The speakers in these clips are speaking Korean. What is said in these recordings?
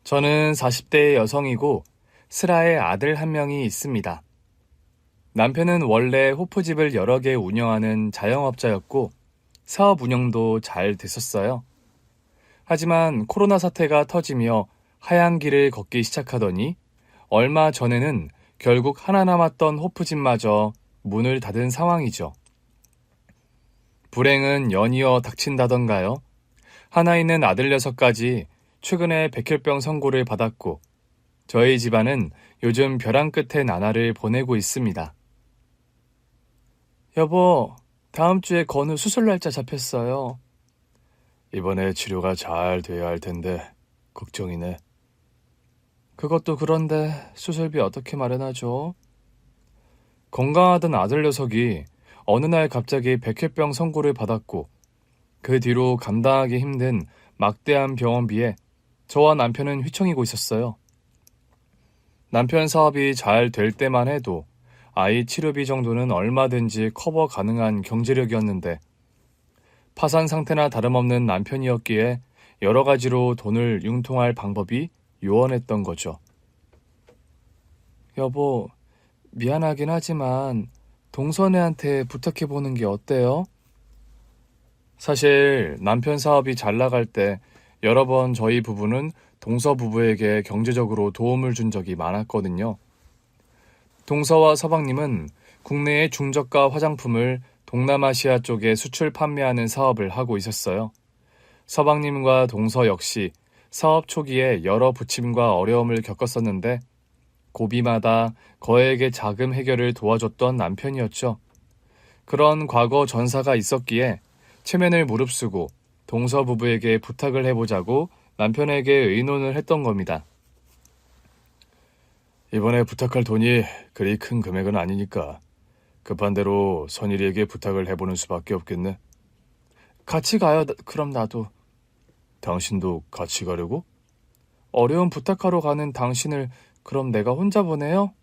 저는 40대의 여성이고 슬아의 아들 한 명이 있습니다. 남편은 원래 호프집을 여러 개 운영하는 자영업자였고 사업 운영도 잘 됐었어요. 하지만 코로나 사태가 터지며 하얀 길을 걷기 시작하더니 얼마 전에는 결국 하나 남았던 호프집마저 문을 닫은 상황이죠. 불행은 연이어 닥친다던가요. 하나 있는 아들 녀석까지 최근에 백혈병 선고를 받았고 저희 집안은 요즘 벼랑 끝에 나날을 보내고 있습니다. 여보, 다음 주에 건우 수술 날짜 잡혔어요. 이번에 치료가 잘 돼야 할 텐데 걱정이네. 그것도 그런데 수술비 어떻게 마련하죠? 건강하던 아들 녀석이 어느 날 갑자기 백혈병 선고를 받았고 그 뒤로 감당하기 힘든 막대한 병원비에 저와 남편은 휘청이고 있었어요. 남편 사업이 잘 될 때만 해도 아이 치료비 정도는 얼마든지 커버 가능한 경제력이었는데 파산 상태나 다름없는 남편이었기에 여러 가지로 돈을 융통할 방법이 요원했던 거죠. 여보, 미안하긴 하지만 동선애한테 부탁해보는 게 어때요? 사실 남편 사업이 잘 나갈 때 여러 번 저희 부부는 동서 부부에게 경제적으로 도움을 준 적이 많았거든요. 동서와 서방님은 국내의 중저가 화장품을 동남아시아 쪽에 수출 판매하는 사업을 하고 있었어요. 서방님과 동서 역시 사업 초기에 여러 부침과 어려움을 겪었었는데 고비마다 거액의 자금 해결을 도와줬던 남편이었죠. 그런 과거 전사가 있었기에 체면을 무릅쓰고 동서 부부에게 부탁을 해보자고 남편에게 의논을 했던 겁니다. 이번에 부탁할 돈이 그리 큰 금액은 아니니까 급한 대로 선일이에게 부탁을 해보는 수밖에 없겠네. 같이 가요. 그럼 나도. 당신도 같이 가려고? 어려운 부탁하러 가는 당신을 그럼 내가 혼자 보내요?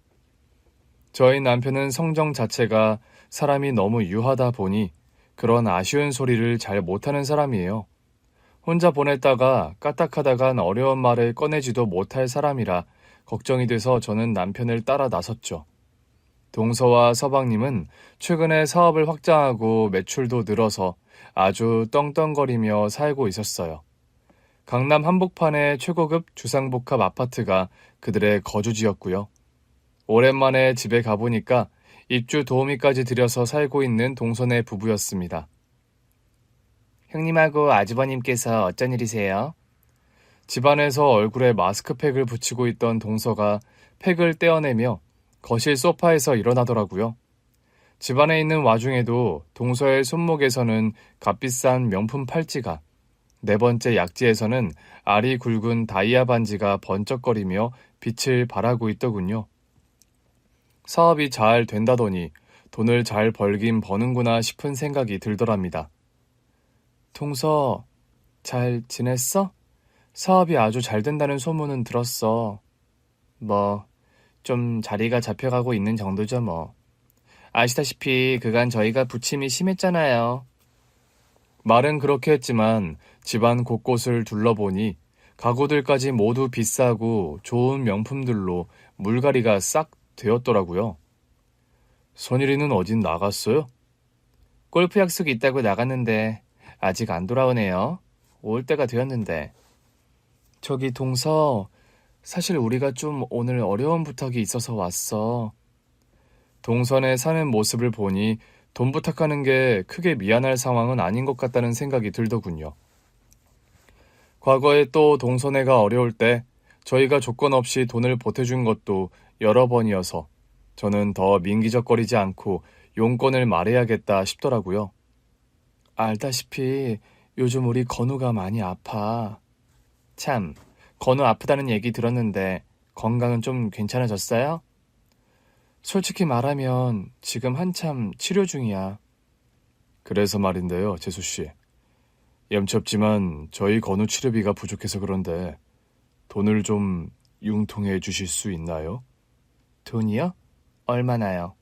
저희 남편은 성정 자체가 사람이 너무 유하다 보니 그런 아쉬운 소리를 잘 못하는 사람이에요. 혼자 보냈다가 까딱하다간 어려운 말을 꺼내지도 못할 사람이라 걱정이 돼서 저는 남편을 따라 나섰죠. 동서와 서방님은 최근에 사업을 확장하고 매출도 늘어서 아주 떵떵거리며 살고 있었어요. 강남 한복판의 최고급 주상복합 아파트가 그들의 거주지였고요. 오랜만에 집에 가보니까 입주 도우미까지 들여서 살고 있는 동선의 부부였습니다. 형님하고 아주버님께서 어쩐 일이세요? 집안에서 얼굴에 마스크팩을 붙이고 있던 동서가 팩을 떼어내며 거실 소파에서 일어나더라고요. 집안에 있는 와중에도 동서의 손목에서는 값비싼 명품 팔찌가, 네 번째 약지에서는 알이 굵은 다이아 반지가 번쩍거리며 빛을 발하고 있더군요. 사업이 잘 된다더니 돈을 잘 벌긴 버는구나 싶은 생각이 들더랍니다. 동서, 잘 지냈어? 사업이 아주 잘 된다는 소문은 들었어. 좀 자리가 잡혀가고 있는 정도죠 뭐. 아시다시피 그간 저희가 부침이 심했잖아요. 말은 그렇게 했지만 집안 곳곳을 둘러보니 가구들까지 모두 비싸고 좋은 명품들로 물갈이가 싹 되었더라고요. 선일이는 어딘 나갔어요? 골프 약속이 있다고 나갔는데 아직 안 돌아오네요. 올 때가 되었는데. 저기 동서, 사실 우리가 좀 오늘 어려운 부탁이 있어서 왔어. 동선에 사는 모습을 보니 돈 부탁하는 게 크게 미안할 상황은 아닌 것 같다는 생각이 들더군요. 과거에 또 동선애가 어려울 때 저희가 조건 없이 돈을 보태준 것도 여러 번이어서 저는 더 민기적거리지 않고 용건을 말해야겠다 싶더라고요. 알다시피 요즘 우리 건우가 많이 아파. 참, 건우 아프다는 얘기 들었는데 건강은 좀 괜찮아졌어요? 솔직히 말하면 지금 한참 치료 중이야. 그래서 말인데요, 재수씨. 염치없지만 저희 건우 치료비가 부족해서 그런데 돈을 좀 융통해 주실 수 있나요? 돈이요? 얼마나요?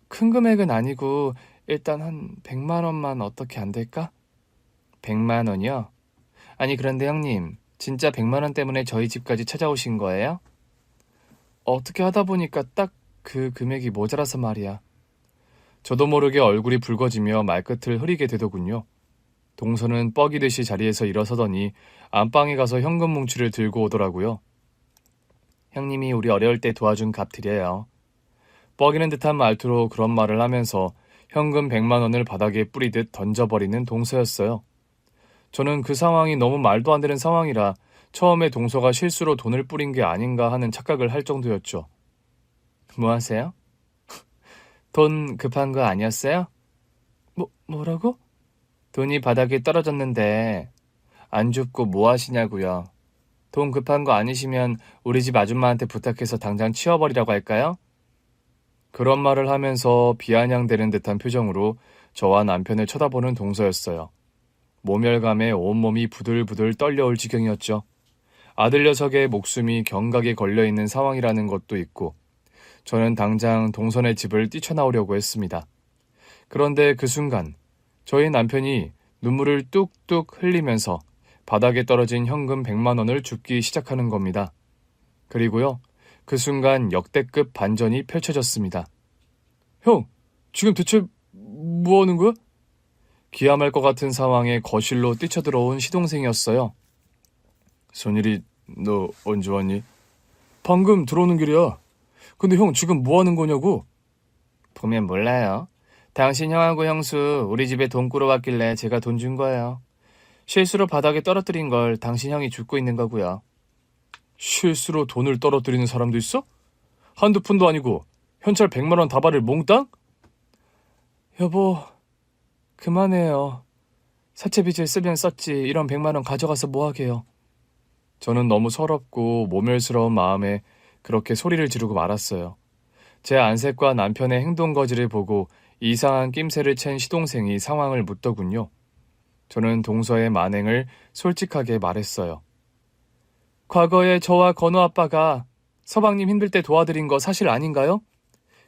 큰 금액은 아니고 일단 한 100만 원만 어떻게 안 될까? 100만 원이요? 아니 그런데 형님, 진짜 100만 원 때문에 저희 집까지 찾아오신 거예요? 어떻게 하다 보니까 딱 그 금액이 모자라서 말이야. 저도 모르게 얼굴이 붉어지며 말끝을 흐리게 되더군요. 동서는 뻐기듯이 자리에서 일어서더니 안방에 가서 현금 뭉치를 들고 오더라고요. 형님이 우리 어려울 때 도와준 값 드려요. 뻐기는 듯한 말투로 그런 말을 하면서 현금 100만 원을 바닥에 뿌리듯 던져버리는 동서였어요. 저는 그 상황이 너무 말도 안 되는 상황이라 처음에 동서가 실수로 돈을 뿌린 게 아닌가 하는 착각을 할 정도였죠. 뭐 하세요? 돈 급한 거 아니었어요? 뭐라고? 돈이 바닥에 떨어졌는데 안 줍고 뭐 하시냐고요. 돈 급한 거 아니시면 우리 집 아줌마한테 부탁해서 당장 치워버리라고 할까요? 그런 말을 하면서 비아냥대는 듯한 표정으로 저와 남편을 쳐다보는 동서였어요. 모멸감에 온몸이 부들부들 떨려올 지경이었죠. 아들 녀석의 목숨이 경각에 걸려있는 상황이라는 것도 있고 저는 당장 동선의 집을 뛰쳐나오려고 했습니다. 그런데 그 순간 저희 남편이 눈물을 뚝뚝 흘리면서 바닥에 떨어진 현금 100만 원을 줍기 시작하는 겁니다. 그리고요, 그 순간 역대급 반전이 펼쳐졌습니다. 형, 지금 대체 뭐 하는 거야? 기함할 것 같은 상황에 거실로 뛰쳐들어온 시동생이었어요. 손일이, 너 언제 왔니? 방금 들어오는 길이야. 근데 형 지금 뭐 하는 거냐고? 보면 몰라요. 당신 형하고 형수 우리 집에 돈 꾸러 왔길래 제가 돈 준 거예요. 실수로 바닥에 떨어뜨린 걸 당신 형이 줍고 있는 거고요. 실수로 돈을 떨어뜨리는 사람도 있어? 한두 푼도 아니고 현찰 100만 원 다발을 몽땅? 여보, 그만해요. 사채빚을 쓰면 썼지 이런 100만 원 가져가서 뭐 하게요. 저는 너무 서럽고 모멸스러운 마음에 그렇게 소리를 지르고 말았어요. 제 안색과 남편의 행동 거지를 보고 이상한 낌새를 챈 시동생이 상황을 묻더군요. 저는 동서의 만행을 솔직하게 말했어요. 과거에 저와 건우 아빠가 서방님 힘들 때 도와드린 거 사실 아닌가요?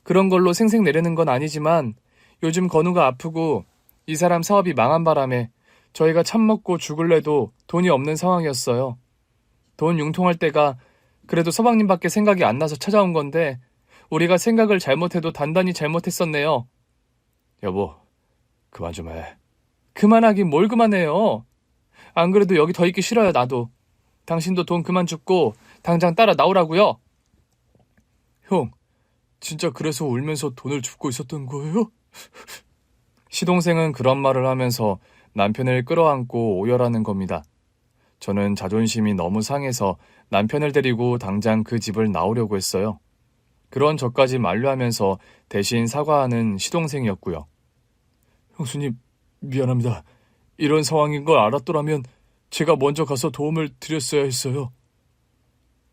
그런 걸로 생색 내려는 건 아니지만 요즘 건우가 아프고 이 사람 사업이 망한 바람에 저희가 참 먹고 죽을래도 돈이 없는 상황이었어요. 돈 융통할 때가 그래도 서방님밖에 생각이 안 나서 찾아온 건데 우리가 생각을 잘못해도 단단히 잘못했었네요. 여보, 그만 좀 해. 그만하긴 뭘 그만해요. 안 그래도 여기 더 있기 싫어요, 나도. 당신도 돈 그만 줍고 당장 따라 나오라고요. 형, 진짜 그래서 울면서 돈을 줍고 있었던 거예요? 시동생은 그런 말을 하면서 남편을 끌어안고 오열하는 겁니다. 저는 자존심이 너무 상해서 남편을 데리고 당장 그 집을 나오려고 했어요. 그런 저까지 만류하면서 대신 사과하는 시동생이었고요. 형수님, 미안합니다. 이런 상황인 걸 알았더라면 제가 먼저 가서 도움을 드렸어야 했어요.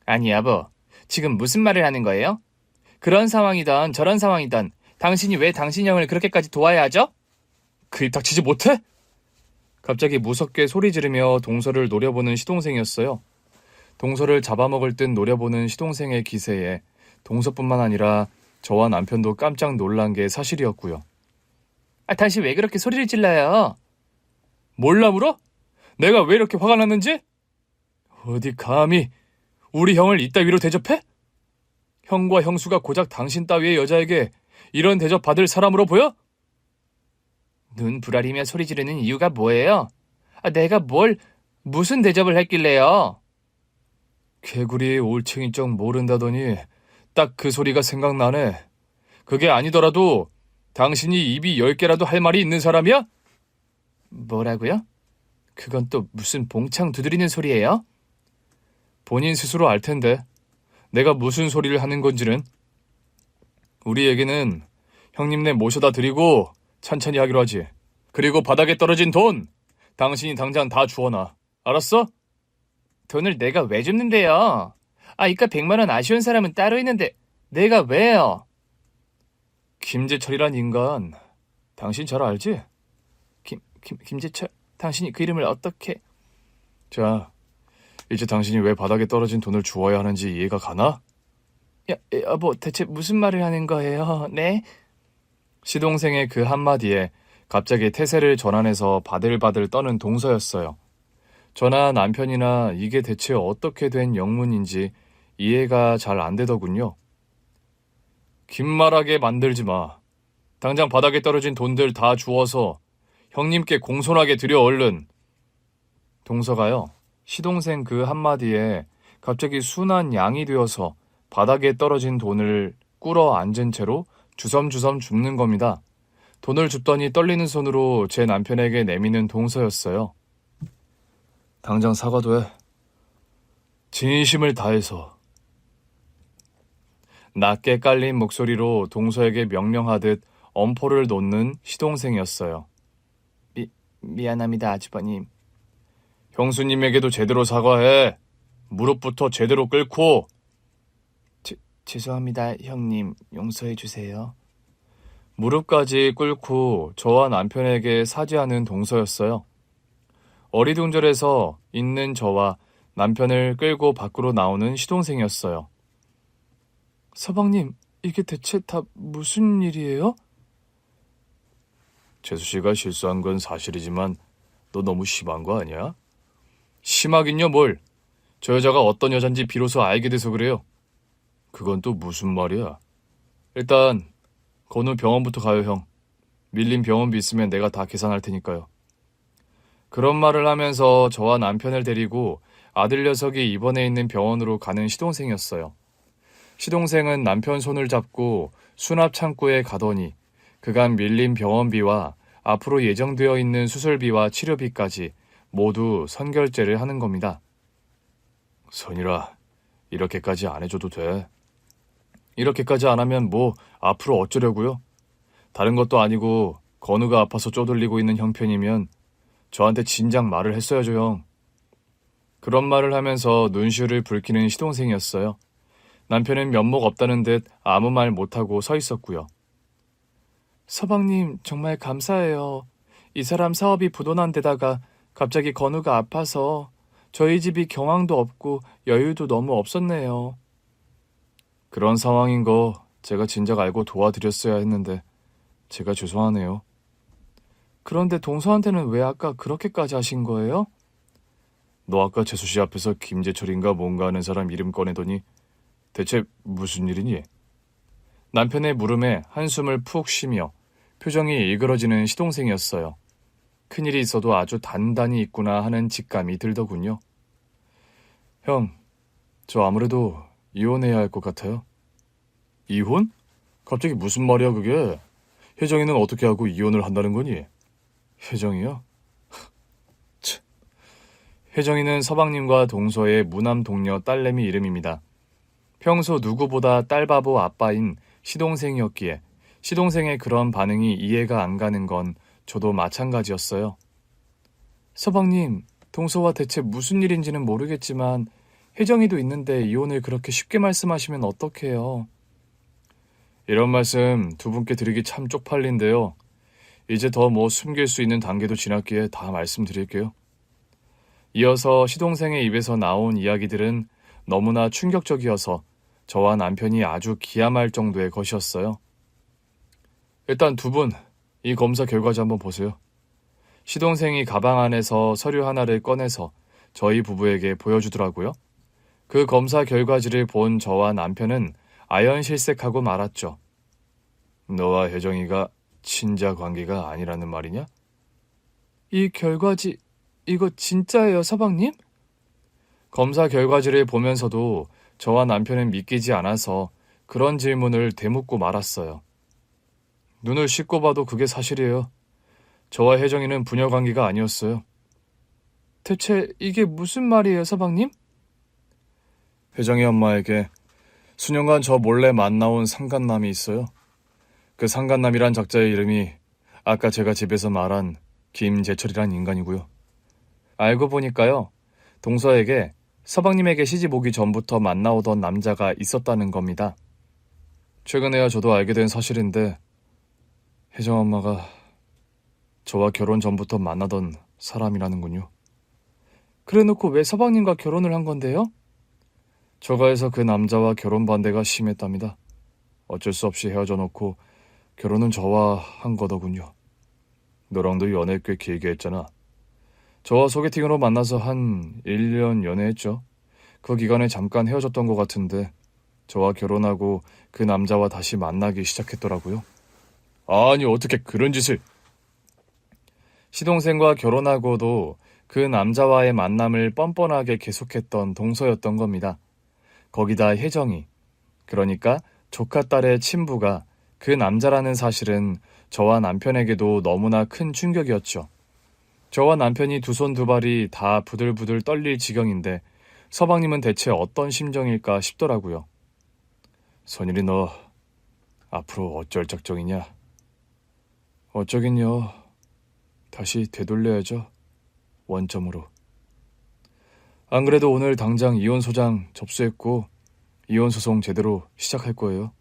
아니 여보, 지금 무슨 말을 하는 거예요? 그런 상황이든 저런 상황이든 당신이 왜 당신 형을 그렇게까지 도와야 하죠? 그 입 닥치지 못해? 갑자기 무섭게 소리 지르며 동서를 노려보는 시동생이었어요. 동서를 잡아먹을 듯 노려보는 시동생의 기세에 동서뿐만 아니라 저와 남편도 깜짝 놀란 게 사실이었고요. 당신 왜 그렇게 소리를 질러요? 몰라 물어? 내가 왜 이렇게 화가 났는지? 어디 감히 우리 형을 이따위로 대접해? 형과 형수가 고작 당신 따위의 여자에게 이런 대접 받을 사람으로 보여? 눈 부라리며 소리 지르는 이유가 뭐예요? 내가 무슨 대접을 했길래요? 개구리 올챙이 쩍 모른다더니 딱 그 소리가 생각나네. 그게 아니더라도 당신이 입이 10개라도 할 말이 있는 사람이야? 뭐라고요? 그건 또 무슨 봉창 두드리는 소리예요? 본인 스스로 알 텐데 내가 무슨 소리를 하는 건지는. 우리에게는 형님네 모셔다 드리고 천천히 하기로 하지. 그리고 바닥에 떨어진 돈 당신이 당장 다 주워놔. 알았어? 돈을 내가 왜 줍는데요? 이깟 100만 원 아쉬운 사람은 따로 있는데 내가 왜요? 김재철이란 인간 당신 잘 알지? 김재철? 당신이 그 이름을 어떻게... 자, 이제 당신이 왜 바닥에 떨어진 돈을 주워야 하는지 이해가 가나? 여보, 대체 무슨 말을 하는 거예요? 네? 시동생의 그 한마디에 갑자기 태세를 전환해서 바들바들 떠는 동서였어요. 저나 남편이나 이게 대체 어떻게 된 영문인지 이해가 잘 안 되더군요. 긴말하게 만들지 마. 당장 바닥에 떨어진 돈들 다 주워서 형님께 공손하게 드려 얼른. 동서가요. 시동생 그 한마디에 갑자기 순한 양이 되어서 바닥에 떨어진 돈을 꿇어 앉은 채로 주섬주섬 줍는 겁니다. 돈을 줍더니 떨리는 손으로 제 남편에게 내미는 동서였어요. 당장 사과도 해. 진심을 다해서. 낮게 깔린 목소리로 동서에게 명령하듯 엄포를 놓는 시동생이었어요. 미안합니다, 아주버님. 형수님에게도 제대로 사과해. 무릎부터 제대로 꿇고. 죄송합니다, 형님. 용서해 주세요. 무릎까지 꿇고 저와 남편에게 사죄하는 동서였어요. 어리둥절해서 있는 저와 남편을 끌고 밖으로 나오는 시동생이었어요. 서방님, 이게 대체 다 무슨 일이에요? 재수 씨가 실수한 건 사실이지만 너 너무 심한 거 아니야? 심하긴요 뭘. 저 여자가 어떤 여잔지 비로소 알게 돼서 그래요. 그건 또 무슨 말이야. 일단 건우 병원부터 가요, 형. 밀린 병원비 있으면 내가 다 계산할 테니까요. 그런 말을 하면서 저와 남편을 데리고 아들 녀석이 입원해 있는 병원으로 가는 시동생이었어요. 시동생은 남편 손을 잡고 수납 창고에 가더니 그간 밀린 병원비와 앞으로 예정되어 있는 수술비와 치료비까지 모두 선결제를 하는 겁니다. 선일아, 이렇게까지 안 해줘도 돼. 이렇게까지 안 하면 뭐 앞으로 어쩌려고요? 다른 것도 아니고 건우가 아파서 쪼들리고 있는 형편이면 저한테 진작 말을 했어야죠, 형. 그런 말을 하면서 눈시울을 붉히는 시동생이었어요. 남편은 면목 없다는 듯 아무 말 못하고 서 있었고요. 서방님, 정말 감사해요. 이 사람 사업이 부도난 데다가 갑자기 건우가 아파서 저희 집이 경황도 없고 여유도 너무 없었네요. 그런 상황인 거 제가 진작 알고 도와드렸어야 했는데 제가 죄송하네요. 그런데 동서한테는 왜 아까 그렇게까지 하신 거예요? 너 아까 재수씨 앞에서 김재철인가 뭔가 하는 사람 이름 꺼내더니 대체 무슨 일이니? 남편의 물음에 한숨을 푹 쉬며 표정이 일그러지는 시동생이었어요. 큰일이 있어도 아주 단단히 있구나 하는 직감이 들더군요. 형, 저 아무래도 이혼해야 할 것 같아요. 이혼? 갑자기 무슨 말이야 그게? 혜정이는 어떻게 하고 이혼을 한다는 거니? 혜정이요? 참. 혜정이는 서방님과 동서의 무남 동료 딸내미 이름입니다. 평소 누구보다 딸바보 아빠인 시동생이었기에 시동생의 그런 반응이 이해가 안 가는 건 저도 마찬가지였어요. 서방님, 동서와 대체 무슨 일인지는 모르겠지만 혜정이도 있는데 이혼을 그렇게 쉽게 말씀하시면 어떡해요? 이런 말씀 두 분께 드리기 참 쪽팔린데요. 이제 더 뭐 숨길 수 있는 단계도 지났기에 다 말씀드릴게요. 이어서 시동생의 입에서 나온 이야기들은 너무나 충격적이어서 저와 남편이 아주 기함할 정도의 것이었어요. 일단 두 분, 이 검사 결과지 한번 보세요. 시동생이 가방 안에서 서류 하나를 꺼내서 저희 부부에게 보여주더라고요. 그 검사 결과지를 본 저와 남편은 아연실색하고 말았죠. 너와 혜정이가 친자 관계가 아니라는 말이냐? 이 결과지, 이거 진짜예요, 서방님? 검사 결과지를 보면서도 저와 남편은 믿기지 않아서 그런 질문을 되묻고 말았어요. 눈을 씻고 봐도 그게 사실이에요. 저와 혜정이는 부녀 관계가 아니었어요. 대체 이게 무슨 말이에요, 서방님? 혜정이 엄마에게 수년간 저 몰래 만나온 상간남이 있어요. 그 상간남이란 작자의 이름이 아까 제가 집에서 말한 김재철이란 인간이고요. 알고 보니까요, 동서에게 서방님에게 시집 오기 전부터 만나오던 남자가 있었다는 겁니다. 최근에야 저도 알게 된 사실인데 혜정 엄마가 저와 결혼 전부터 만나던 사람이라는군요. 그래놓고 왜 서방님과 결혼을 한 건데요? 저가해서 그 남자와 결혼 반대가 심했답니다. 어쩔 수 없이 헤어져 놓고 결혼은 저와 한 거더군요. 너랑도 연애 꽤 길게 했잖아. 저와 소개팅으로 만나서 한 1년 연애했죠. 그 기간에 잠깐 헤어졌던 것 같은데 저와 결혼하고 그 남자와 다시 만나기 시작했더라고요. 아니, 어떻게 그런 짓을... 시동생과 결혼하고도 그 남자와의 만남을 뻔뻔하게 계속했던 동서였던 겁니다. 거기다 혜정이, 그러니까 조카 딸의 친부가 그 남자라는 사실은 저와 남편에게도 너무나 큰 충격이었죠. 저와 남편이 두 손 두 발이 다 부들부들 떨릴 지경인데 서방님은 대체 어떤 심정일까 싶더라고요. 선일이, 너 앞으로 어쩔 작정이냐? 어쩌긴요. 다시 되돌려야죠. 원점으로. 안 그래도 오늘 당장 이혼 소장 접수했고 이혼 소송 제대로 시작할 거예요.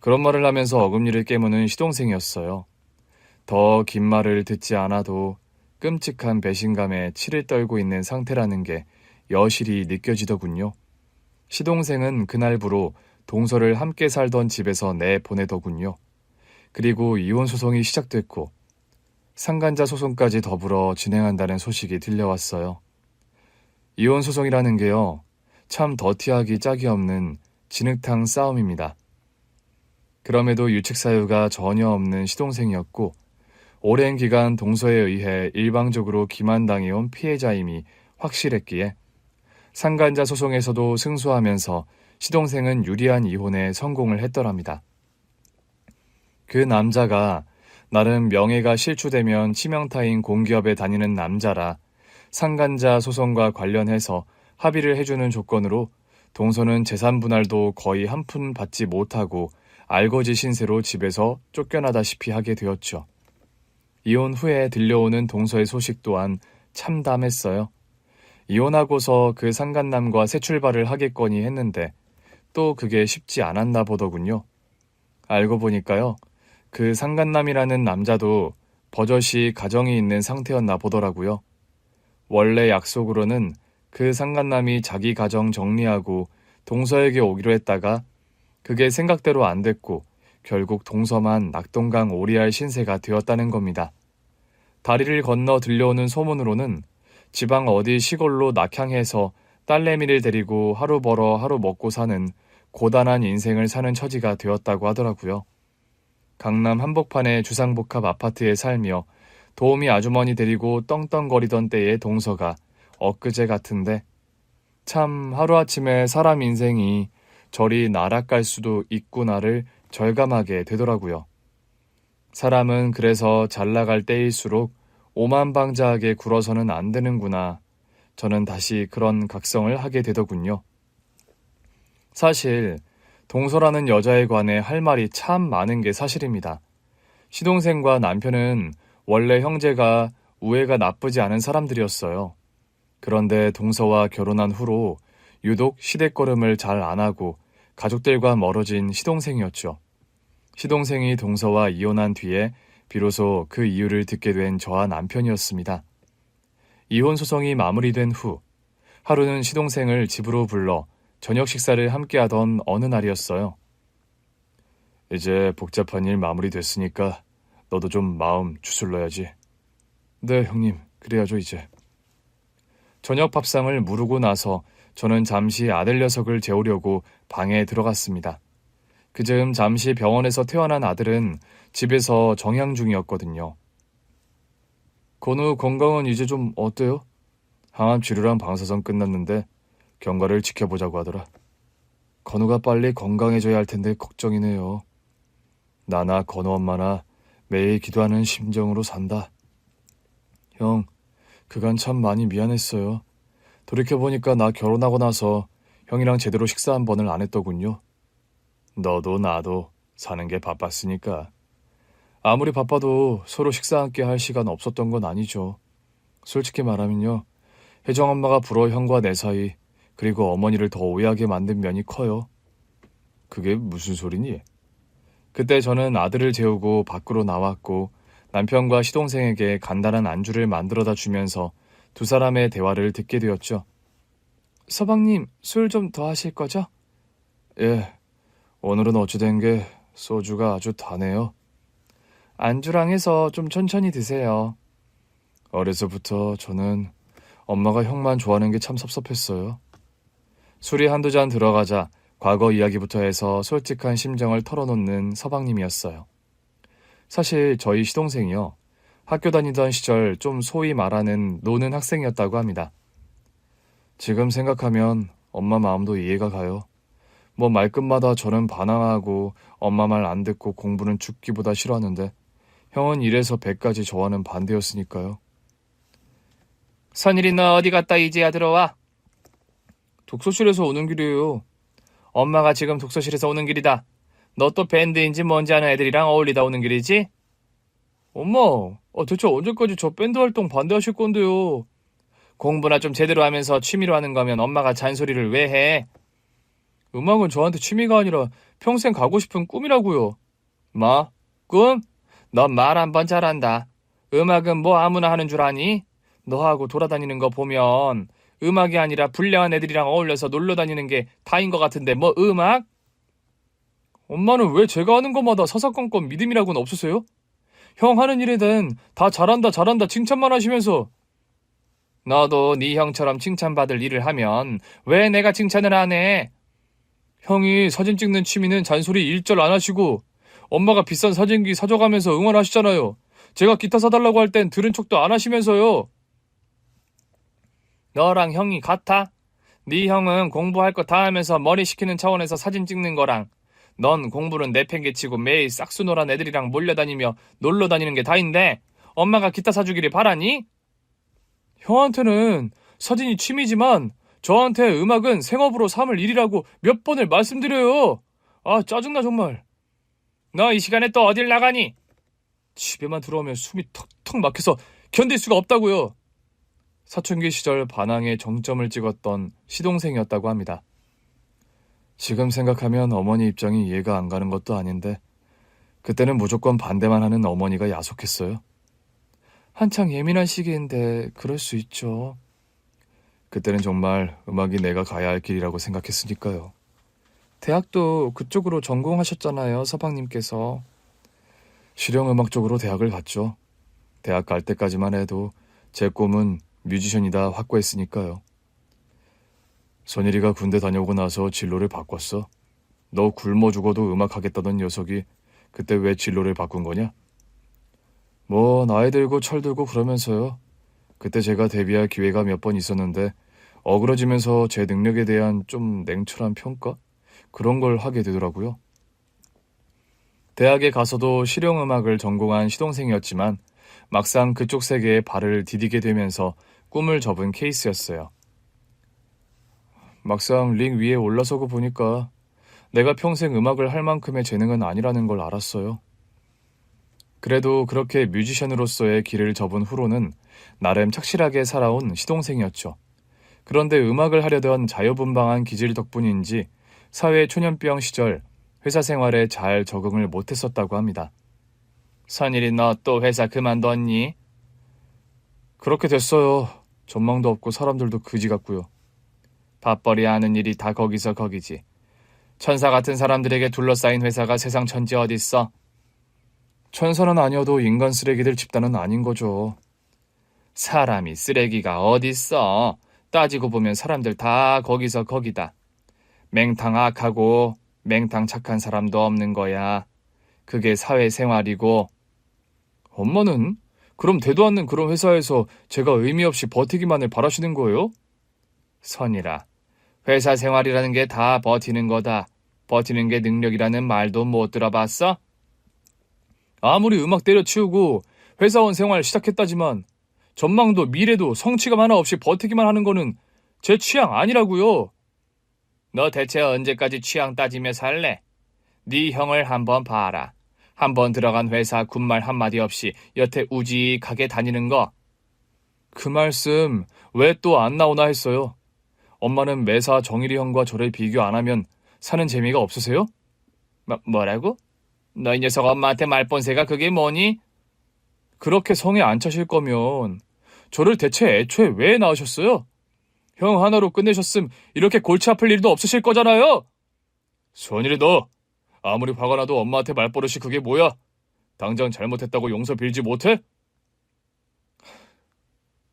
그런 말을 하면서 어금니를 깨무는 시동생이었어요. 더 긴 말을 듣지 않아도 끔찍한 배신감에 치를 떨고 있는 상태라는 게 여실히 느껴지더군요. 시동생은 그날부로 동서를 함께 살던 집에서 내보내더군요. 그리고 이혼 소송이 시작됐고 상간자 소송까지 더불어 진행한다는 소식이 들려왔어요. 이혼 소송이라는 게요, 참 더티하기 짝이 없는 진흙탕 싸움입니다. 그럼에도 유책 사유가 전혀 없는 시동생이었고 오랜 기간 동서에 의해 일방적으로 기만당해온 피해자임이 확실했기에 상간자 소송에서도 승소하면서 시동생은 유리한 이혼에 성공을 했더랍니다. 그 남자가 나름 명예가 실추되면 치명타인 공기업에 다니는 남자라 상간자 소송과 관련해서 합의를 해주는 조건으로 동서는 재산 분할도 거의 한 푼 받지 못하고 알거지 신세로 집에서 쫓겨나다시피 하게 되었죠. 이혼 후에 들려오는 동서의 소식 또한 참담했어요. 이혼하고서 그 상간남과 새 출발을 하겠거니 했는데 또 그게 쉽지 않았나 보더군요. 알고 보니까요, 그 상간남이라는 남자도 버젓이 가정이 있는 상태였나 보더라고요. 원래 약속으로는 그 상간남이 자기 가정 정리하고 동서에게 오기로 했다가 그게 생각대로 안 됐고 결국 동서만 낙동강 오리알 신세가 되었다는 겁니다. 다리를 건너 들려오는 소문으로는 지방 어디 시골로 낙향해서 딸내미를 데리고 하루 벌어 하루 먹고 사는 고단한 인생을 사는 처지가 되었다고 하더라고요. 강남 한복판의 주상복합 아파트에 살며 도우미 아주머니 데리고 떵떵거리던 때의 동서가 엊그제 같은데 참 하루아침에 사람 인생이 저리 나락갈 수도 있구나를 절감하게 되더라고요. 사람은 그래서 잘 나갈 때일수록 오만방자하게 굴어서는 안 되는구나. 저는 다시 그런 각성을 하게 되더군요. 사실 동서라는 여자에 관해 할 말이 참 많은 게 사실입니다. 시동생과 남편은 원래 형제가 우애가 나쁘지 않은 사람들이었어요. 그런데 동서와 결혼한 후로 유독 시댁걸음을 잘 안 하고 가족들과 멀어진 시동생이었죠. 시동생이 동서와 이혼한 뒤에 비로소 그 이유를 듣게 된 저와 남편이었습니다. 이혼 소송이 마무리된 후 하루는 시동생을 집으로 불러 저녁 식사를 함께 하던 어느 날이었어요. 이제 복잡한 일 마무리됐으니까 너도 좀 마음 추슬러야지. 네, 형님. 그래야죠, 이제. 저녁 밥상을 무르고 나서 저는 잠시 아들 녀석을 재우려고 방에 들어갔습니다. 그즈음 잠시 병원에서 퇴원한 아들은 집에서 정양 중이었거든요. 건우 건강은 이제 좀 어때요? 항암 치료랑 방사선 끝났는데 경과를 지켜보자고 하더라. 건우가 빨리 건강해져야 할 텐데 걱정이네요. 나나 건우 엄마나 매일 기도하는 심정으로 산다. 형, 그간 참 많이 미안했어요. 돌이켜보니까 나 결혼하고 나서 형이랑 제대로 식사 한 번을 안 했더군요. 너도 나도 사는 게 바빴으니까. 아무리 바빠도 서로 식사 함께 할 시간 없었던 건 아니죠. 솔직히 말하면요, 혜정 엄마가 불어 형과 내 사이, 그리고 어머니를 더 오해하게 만든 면이 커요. 그게 무슨 소리니? 그때 저는 아들을 재우고 밖으로 나왔고 남편과 시동생에게 간단한 안주를 만들어다 주면서 두 사람의 대화를 듣게 되었죠. 서방님, 술 좀 더 하실 거죠? 예, 오늘은 어찌된 게 소주가 아주 다네요. 안주랑 해서 좀 천천히 드세요. 어려서부터 저는 엄마가 형만 좋아하는 게 참 섭섭했어요. 술이 한두 잔 들어가자 과거 이야기부터 해서 솔직한 심정을 털어놓는 서방님이었어요. 사실 저희 시동생이요. 학교 다니던 시절 좀 소위 말하는 노는 학생이었다고 합니다. 지금 생각하면 엄마 마음도 이해가 가요. 뭐 말끝마다 저는 반항하고 엄마 말 안 듣고 공부는 죽기보다 싫어하는데 형은 이래서 100가지 저와는 반대였으니까요. 선일이 너 어디 갔다 이제야 들어와? 독서실에서 오는 길이에요. 엄마가 지금 독서실에서 오는 길이다. 너 또 밴드인지 뭔지 아는 애들이랑 어울리다 오는 길이지? 엄마, 대체 언제까지 저 밴드 활동 반대하실 건데요? 공부나 좀 제대로 하면서 취미로 하는 거면 엄마가 잔소리를 왜 해? 음악은 저한테 취미가 아니라 평생 가고 싶은 꿈이라고요. 뭐? 꿈? 넌 말 한 번 잘한다. 음악은 뭐 아무나 하는 줄 아니? 너하고 돌아다니는 거 보면 음악이 아니라 불량한 애들이랑 어울려서 놀러 다니는 게 다인 것 같은데 뭐 음악? 엄마는 왜 제가 하는 것마다 사사건건 믿음이라고는 없으세요? 형 하는 일에는 다 잘한다 잘한다 칭찬만 하시면서. 너도 네 형처럼 칭찬받을 일을 하면 왜 내가 칭찬을 안 해? 형이 사진 찍는 취미는 잔소리 일절 안 하시고 엄마가 비싼 사진기 사줘가면서 응원하시잖아요. 제가 기타 사달라고 할 땐 들은 척도 안 하시면서요. 너랑 형이 같아? 네 형은 공부할 거 다 하면서 머리 식히는 차원에서 사진 찍는 거랑 넌 공부는 내팽개치고 매일 싹수노란 애들이랑 몰려다니며 놀러 다니는 게 다인데 엄마가 기타 사주기를 바라니? 형한테는 사진이 취미지만 저한테 음악은 생업으로 삼을 일이라고 몇 번을 말씀드려요. 아, 짜증나 정말. 너 이 시간에 또 어딜 나가니? 집에만 들어오면 숨이 턱턱 막혀서 견딜 수가 없다고요. 사춘기 시절 반항에 정점을 찍었던 시동생이었다고 합니다. 지금 생각하면 어머니 입장이 이해가 안 가는 것도 아닌데 그때는 무조건 반대만 하는 어머니가 야속했어요. 한창 예민한 시기인데 그럴 수 있죠. 그때는 정말 음악이 내가 가야 할 길이라고 생각했으니까요. 대학도 그쪽으로 전공하셨잖아요, 서방님께서. 실용음악 쪽으로 대학을 갔죠. 대학 갈 때까지만 해도 제 꿈은 뮤지션이다 확고했으니까요. 선일이가 군대 다녀오고 나서 진로를 바꿨어. 너 굶어 죽어도 음악 하겠다던 녀석이 그때 왜 진로를 바꾼 거냐? 뭐 나이 들고 철들고 그러면서요. 그때 제가 데뷔할 기회가 몇 번 있었는데 어그러지면서 제 능력에 대한 좀 냉철한 평가? 그런 걸 하게 되더라고요. 대학에 가서도 실용음악을 전공한 시동생이었지만 막상 그쪽 세계에 발을 디디게 되면서 꿈을 접은 케이스였어요. 막상 링 위에 올라서고 보니까 내가 평생 음악을 할 만큼의 재능은 아니라는 걸 알았어요. 그래도 그렇게 뮤지션으로서의 길을 접은 후로는 나름 착실하게 살아온 시동생이었죠. 그런데 음악을 하려던 자유분방한 기질 덕분인지 사회 초년병 시절 회사 생활에 잘 적응을 못했었다고 합니다. 선일이 너 또 회사 그만뒀니? 그렇게 됐어요. 전망도 없고 사람들도 그지 같고요. 밥벌이 하는 일이 다 거기서 거기지. 천사 같은 사람들에게 둘러싸인 회사가 세상 천지 어딨어? 천사는 아니어도 인간 쓰레기들 집단은 아닌 거죠. 사람이 쓰레기가 어딨어? 따지고 보면 사람들 다 거기서 거기다. 맹탕 악하고 맹탕 착한 사람도 없는 거야. 그게 사회생활이고. 엄마는 그럼 되도 않는 그런 회사에서 제가 의미 없이 버티기만을 바라시는 거예요? 선이라. 회사 생활이라는 게 다 버티는 거다. 버티는 게 능력이라는 말도 못 들어봤어? 아무리 음악 때려치우고 회사원 생활 시작했다지만 전망도 미래도 성취감 하나 없이 버티기만 하는 거는 제 취향 아니라고요. 너 대체 언제까지 취향 따지며 살래? 네 형을 한번 봐라. 한번 들어간 회사 군말 한마디 없이 여태 우직하게 다니는 거. 그 말씀 왜 또 안 나오나 했어요. 엄마는 매사 정일이 형과 저를 비교 안 하면 사는 재미가 없으세요? 뭐라고? 너 이 녀석 엄마한테 말본새가 그게 뭐니? 그렇게 성에 안 차실 거면 저를 대체 애초에 왜 낳으셨어요? 형 하나로 끝내셨음 이렇게 골치 아플 일도 없으실 거잖아요. 선일이 너 아무리 화가 나도 엄마한테 말버릇이 그게 뭐야? 당장 잘못했다고 용서 빌지 못해?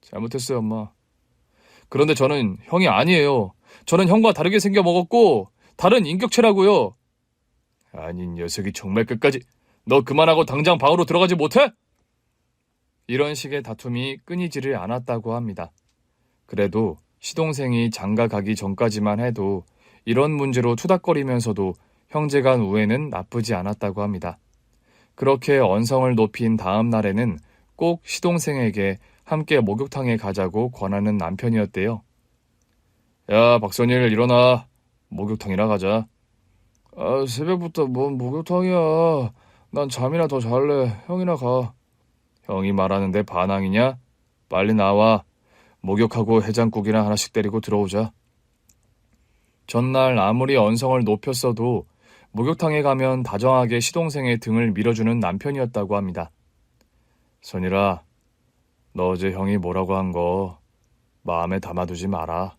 잘못했어요, 엄마. 그런데 저는 형이 아니에요. 저는 형과 다르게 생겨 먹었고 다른 인격체라고요. 아닌 녀석이 정말 끝까지. 너 그만하고 당장 방으로 들어가지 못해? 이런 식의 다툼이 끊이지를 않았다고 합니다. 그래도 시동생이 장가 가기 전까지만 해도 이런 문제로 투닥거리면서도 형제 간 우애는 나쁘지 않았다고 합니다. 그렇게 언성을 높인 다음 날에는 꼭 시동생에게 함께 목욕탕에 가자고 권하는 남편이었대요. 야, 박선일 일어나. 목욕탕이나 가자. 아, 새벽부터 뭔 목욕탕이야. 난 잠이나 더 잘래. 형이나 가. 형이 말하는데 반항이냐? 빨리 나와. 목욕하고 해장국이나 하나씩 때리고 들어오자. 전날 아무리 언성을 높였어도 목욕탕에 가면 다정하게 시동생의 등을 밀어주는 남편이었다고 합니다. 선일아, 너 어제 형이 뭐라고 한 거 마음에 담아두지 마라.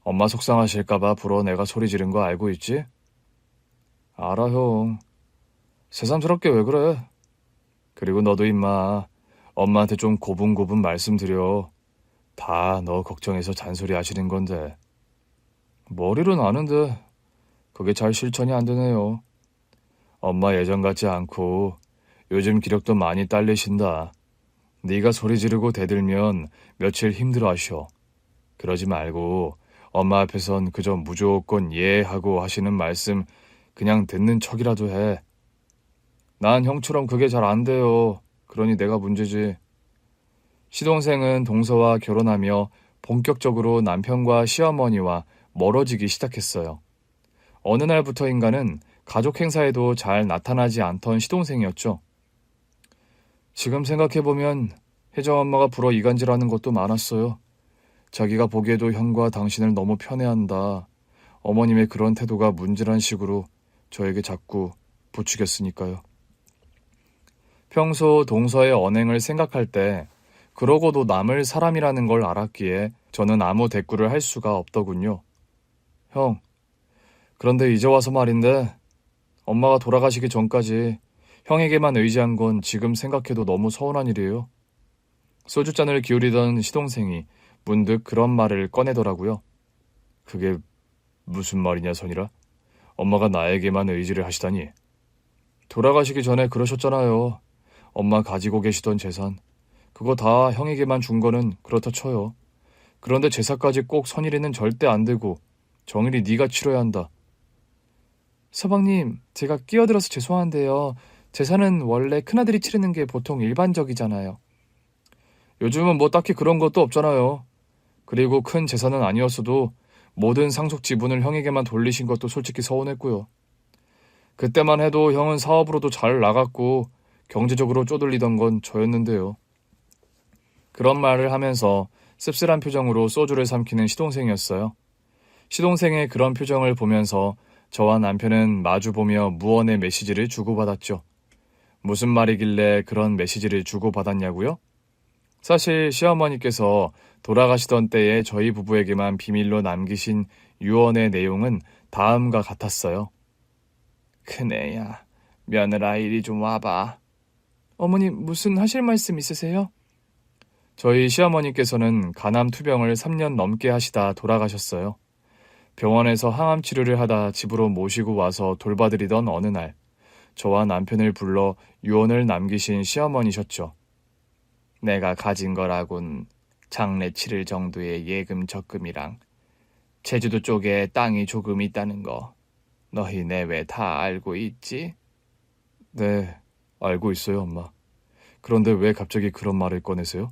엄마 속상하실까봐 불어 내가 소리 지른 거 알고 있지? 알아, 형. 새삼스럽게 왜 그래? 그리고 너도 임마, 엄마한테 좀 고분고분 말씀드려. 다 너 걱정해서 잔소리 하시는 건데. 머리로는 아는데 그게 잘 실천이 안 되네요. 엄마 예전 같지 않고 요즘 기력도 많이 딸리신다. 네가 소리 지르고 대들면 며칠 힘들어하셔. 그러지 말고 엄마 앞에선 그저 무조건 예 하고 하시는 말씀 그냥 듣는 척이라도 해. 난 형처럼 그게 잘 안 돼요. 그러니 내가 문제지. 시동생은 동서와 결혼하며 본격적으로 남편과 시어머니와 멀어지기 시작했어요. 어느 날부터인가는 가족 행사에도 잘 나타나지 않던 시동생이었죠. 지금 생각해보면 혜정 엄마가 불어 이간질하는 것도 많았어요. 자기가 보기에도 형과 당신을 너무 편애한다. 어머님의 그런 태도가 문제란 식으로 저에게 자꾸 부추겼으니까요. 평소 동서의 언행을 생각할 때 그러고도 남을 사람이라는 걸 알았기에 저는 아무 대꾸를 할 수가 없더군요. 형, 그런데 이제 와서 말인데 엄마가 돌아가시기 전까지 형에게만 의지한 건 지금 생각해도 너무 서운한 일이에요. 소주잔을 기울이던 시동생이 문득 그런 말을 꺼내더라고요. 그게 무슨 말이냐, 선이라? 엄마가 나에게만 의지를 하시다니. 돌아가시기 전에 그러셨잖아요. 엄마 가지고 계시던 재산. 그거 다 형에게만 준 거는 그렇다 쳐요. 그런데 제사까지 꼭 선일이는 절대 안 되고 정일이 네가 치러야 한다. 서방님, 제가 끼어들어서 죄송한데요. 제사는 원래 큰아들이 치르는 게 보통 일반적이잖아요. 요즘은 뭐 딱히 그런 것도 없잖아요. 그리고 큰 재산은 아니었어도 모든 상속 지분을 형에게만 돌리신 것도 솔직히 서운했고요. 그때만 해도 형은 사업으로도 잘 나갔고 경제적으로 쪼들리던 건 저였는데요. 그런 말을 하면서 씁쓸한 표정으로 소주를 삼키는 시동생이었어요. 시동생의 그런 표정을 보면서 저와 남편은 마주보며 무언의 메시지를 주고받았죠. 무슨 말이길래 그런 메시지를 주고받았냐고요? 사실 시어머니께서 돌아가시던 때에 저희 부부에게만 비밀로 남기신 유언의 내용은 다음과 같았어요. 큰애야, 며느라 이리 좀 와봐. 어머니, 무슨 하실 말씀 있으세요? 저희 시어머니께서는 간암 투병을 3년 넘게 하시다 돌아가셨어요. 병원에서 항암 치료를 하다 집으로 모시고 와서 돌봐드리던 어느 날, 저와 남편을 불러 유언을 남기신 시어머니셨죠. 내가 가진 거라곤 장례 치를 정도의 예금 적금이랑 제주도 쪽에 땅이 조금 있다는 거 너희 내외 다 알고 있지? 네, 알고 있어요, 엄마. 그런데 왜 갑자기 그런 말을 꺼내세요?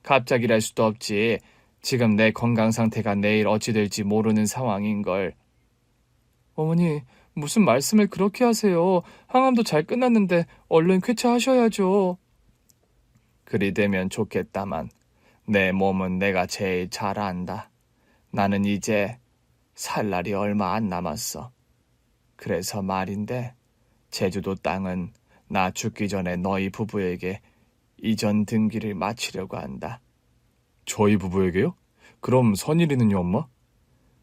갑자기랄 수도 없지. 지금 내 건강 상태가 내일 어찌 될지 모르는 상황인걸. 어머니, 무슨 말씀을 그렇게 하세요. 항암도 잘 끝났는데 얼른 쾌차하셔야죠. 그리 되면 좋겠다만 내 몸은 내가 제일 잘 안다. 나는 이제 살 날이 얼마 안 남았어. 그래서 말인데 제주도 땅은 나 죽기 전에 너희 부부에게 이전 등기를 마치려고 한다. 저희 부부에게요? 그럼 선일이는요, 엄마?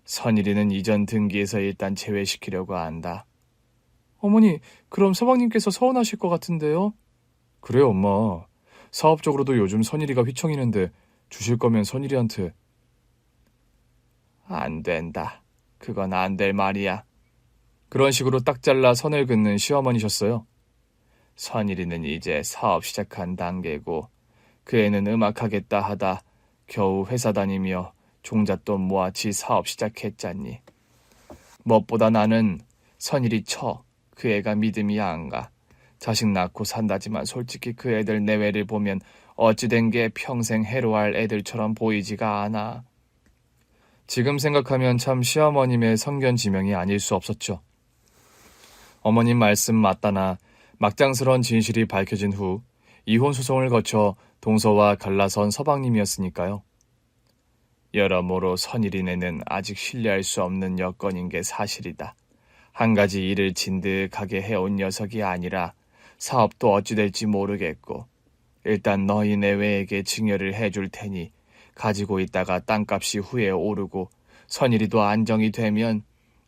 선일이는 이전 등기에서 일단 제외시키려고 한다. 어머니, 그럼 서방님께서 서운하실 것 같은데요? 그래요, 엄마. 사업적으로도 요즘 선일이가 휘청이는데 주실 거면 선일이한테. 안 된다. 그건 안 될 말이야. 그런 식으로 딱 잘라 선을 긋는 시어머니셨어요. 선일이는 이제 사업 시작한 단계고 그 애는 음악하겠다 하다 겨우 회사 다니며 종잣돈 모아 지 사업 시작했잖니. 무엇보다 나는 선일이 그 애가 믿음이 안 가. 자식 낳고 산다지만 솔직히 그 애들 내외를 보면 어찌된 게 평생 해로할 애들처럼 보이지가 않아. 지금 생각하면 참 시어머님의 성견지명이 아닐 수 없었죠. 어머님 말씀 맞다나 막장스런 진실이 밝혀진 후 이혼 소송을 거쳐 동서와 갈라선 서방님이었으니까요. 여러모로 선일이네는 아직 신뢰할 수 없는 여건인 게 사실이다. 한 가지 일을 진득하게 해온 녀석이 아니라 사업도 어찌 될지 모르겠고 일단 너희 내외에게 증여를 해줄 테니 가지고 있다가 땅값이 후에 오르고 선일이도 안정이 되면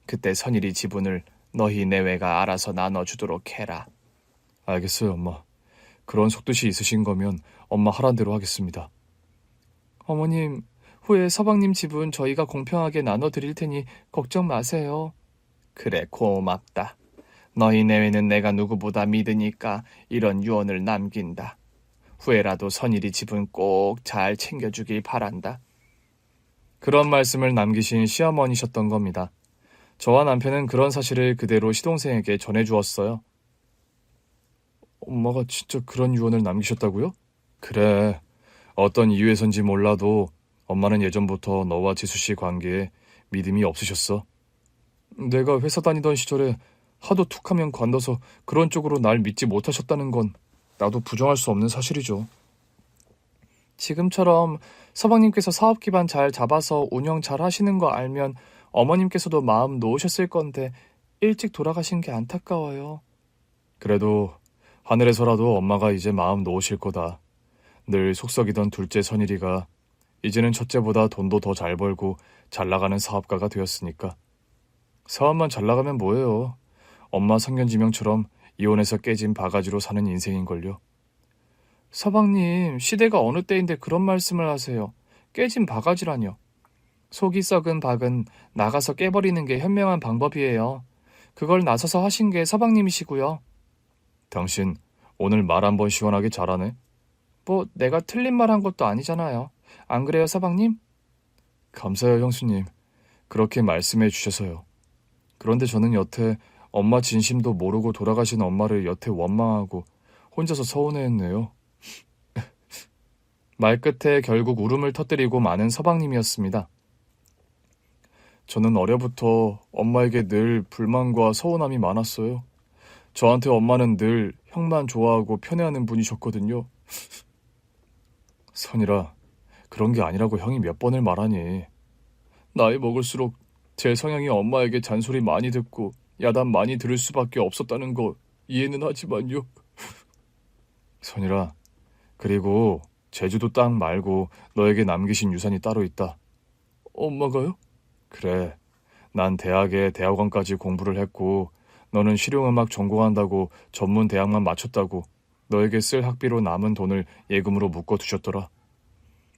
그때 선일이 지분을 너희 내외가 알아서 나눠주도록 해라. 알겠어요, 엄마. 그런 속뜻이 있으신 거면 엄마 하란 대로 하겠습니다. 어머님, 후에 서방님 지분 저희가 공평하게 나눠드릴 테니 걱정 마세요. 그래, 고맙다. 너희 내외는 내가 누구보다 믿으니까 이런 유언을 남긴다. 후에라도 선일이 지분 꼭 잘 챙겨주길 바란다. 그런 말씀을 남기신 시어머니셨던 겁니다. 저와 남편은 그런 사실을 그대로 시동생에게 전해주었어요. 엄마가 진짜 그런 유언을 남기셨다고요? 그래. 어떤 이유에선지 몰라도 엄마는 예전부터 너와 지수씨 관계에 믿음이 없으셨어. 내가 회사 다니던 시절에 하도 툭하면 관둬서 그런 쪽으로 날 믿지 못하셨다는 건 나도 부정할 수 없는 사실이죠. 지금처럼 서방님께서 사업 기반 잘 잡아서 운영 잘 하시는 거 알면 어머님께서도 마음 놓으셨을 건데 일찍 돌아가신 게 안타까워요. 그래도 하늘에서라도 엄마가 이제 마음 놓으실 거다. 늘 속썩이던 둘째 선일이가 이제는 첫째보다 돈도 더 잘 벌고 잘 나가는 사업가가 되었으니까. 사업만 잘 나가면 뭐예요. 엄마 성견지명처럼 이혼해서 깨진 바가지로 사는 인생인걸요. 서방님, 시대가 어느 때인데 그런 말씀을 하세요. 깨진 바가지라뇨. 속이 썩은 박은 나가서 깨버리는 게 현명한 방법이에요. 그걸 나서서 하신 게 서방님이시고요. 당신 오늘 말 한번 시원하게 잘하네. 뭐 내가 틀린 말 한 것도 아니잖아요. 안 그래요, 서방님? 감사해요, 형수님. 그렇게 말씀해 주셔서요. 그런데 저는 여태 엄마 진심도 모르고 돌아가신 엄마를 여태 원망하고 혼자서 서운해했네요. 말끝에 결국 울음을 터뜨리고 마는 서방님이었습니다. 저는 어려부터 엄마에게 늘 불만과 서운함이 많았어요. 저한테 엄마는 늘 형만 좋아하고 편애하는 분이셨거든요. 선일아, 그런 게 아니라고 형이 몇 번을 말하니. 나이 먹을수록 제 성향이 엄마에게 잔소리 많이 듣고 야단 많이 들을 수밖에 없었다는 거 이해는 하지만요. 선일아, 그리고 제주도 땅 말고 너에게 남기신 유산이 따로 있다. 엄마가요? 그래. 난 대학에 대학원까지 공부를 했고 너는 실용음악 전공한다고 전문 대학만 마쳤다고 너에게 쓸 학비로 남은 돈을 예금으로 묶어두셨더라.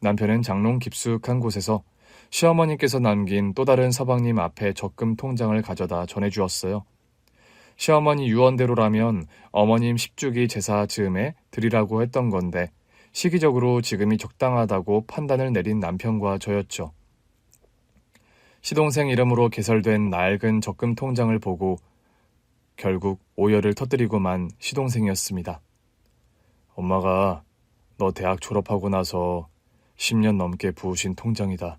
남편은 장롱 깊숙한 곳에서 시어머니께서 남긴 또 다른 서방님 앞에 적금 통장을 가져다 전해주었어요. 시어머니 유언대로라면 어머님 10주기 제사 즈음에 드리라고 했던 건데 시기적으로 지금이 적당하다고 판단을 내린 남편과 저였죠. 시동생 이름으로 개설된 낡은 적금 통장을 보고 결국 오열을 터뜨리고만 시동생이었습니다. 엄마가 너 대학 졸업하고 나서 10년 넘게 부으신 통장이다.